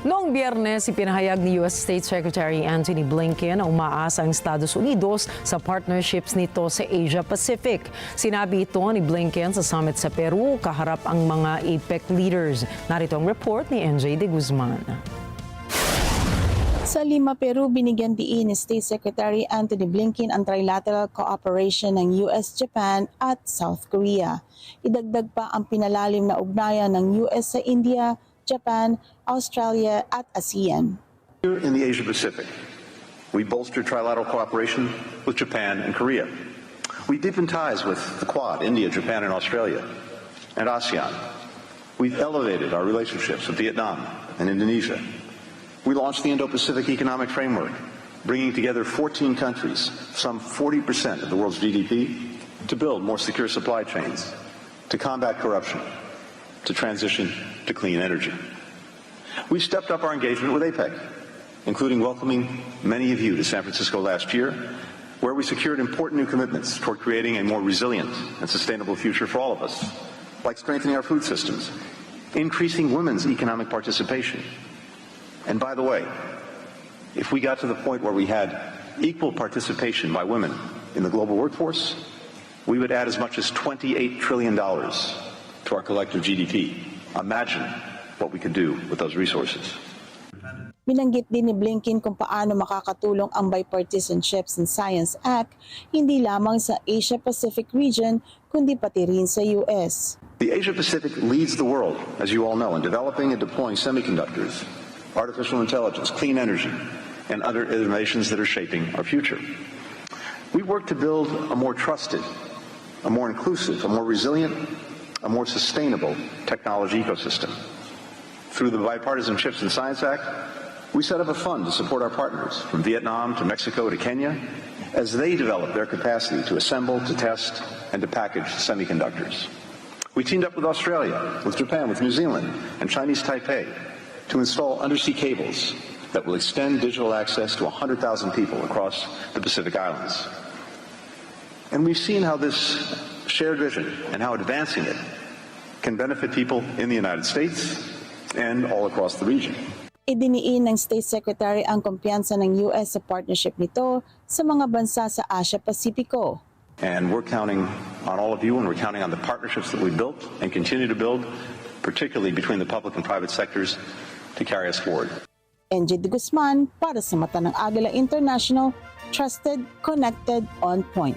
Noong Biyernes, ipinahayag ni U.S. State Secretary Antony Blinken na umaasa ang Estados Unidos sa partnerships nito sa Asia-Pacific. Sinabi ito ni Blinken sa summit sa Peru, kaharap ang mga APEC leaders. Narito ang report ni NJ de Guzman. Sa Lima, Peru, binigyan-diin ni State Secretary Antony Blinken ang trilateral cooperation ng US, Japan at South Korea. Idagdag pa ang pinalalim na ugnayan ng US sa India, Japan, Australia at ASEAN. Here in the Asia-Pacific, we bolstered trilateral cooperation with Japan and Korea. We deepened ties with the Quad, India, Japan, and Australia, and ASEAN. We've elevated our relationships with Vietnam and Indonesia. We launched the Indo-Pacific Economic Framework, bringing together 14 countries, some 40% of the world's GDP, to build more secure supply chains, to combat corruption, to transition to clean energy. We stepped up our engagement with APEC, including welcoming many of you to San Francisco last year, where we secured important new commitments toward creating a more resilient and sustainable future for all of us, like strengthening our food systems, increasing women's economic participation. And by the way, if we got to the point where we had equal participation by women in the global workforce, we would add as much as $28 trillion to our collective GDP. Imagine what we could do with those resources. Binanggit din ni Blinken kung paano makakatulong ang Bipartisanships in Science Act hindi lamang sa Asia-Pacific region kundi pati rin sa US. The Asia-Pacific leads the world, as you all know, in developing and deploying semiconductors, artificial intelligence, clean energy, and other innovations that are shaping our future. We work to build a more trusted, a more inclusive, a more resilient, a more sustainable technology ecosystem. Through the Bipartisanships in Science Act, we set up a fund to support our partners from Vietnam to Mexico to Kenya as they develop their capacity to assemble, to test, and to package semiconductors. We teamed up with Australia, with Japan, with New Zealand, and Chinese Taipei to install undersea cables that will extend digital access to 100,000 people across the Pacific Islands. And we've seen how this shared vision and how advancing it can benefit people in the United States and all across the region. Idiniin ng State Secretary ang kumpiyansa ng US sa partnership nito sa mga bansa sa Asia-Pasipiko. And we're counting on all of you, and we're counting on the partnerships that we built and continue to build, particularly between the public and private sectors, to carry us forward. NJ de Guzman para sa mata ng Agila International, trusted, connected, on point.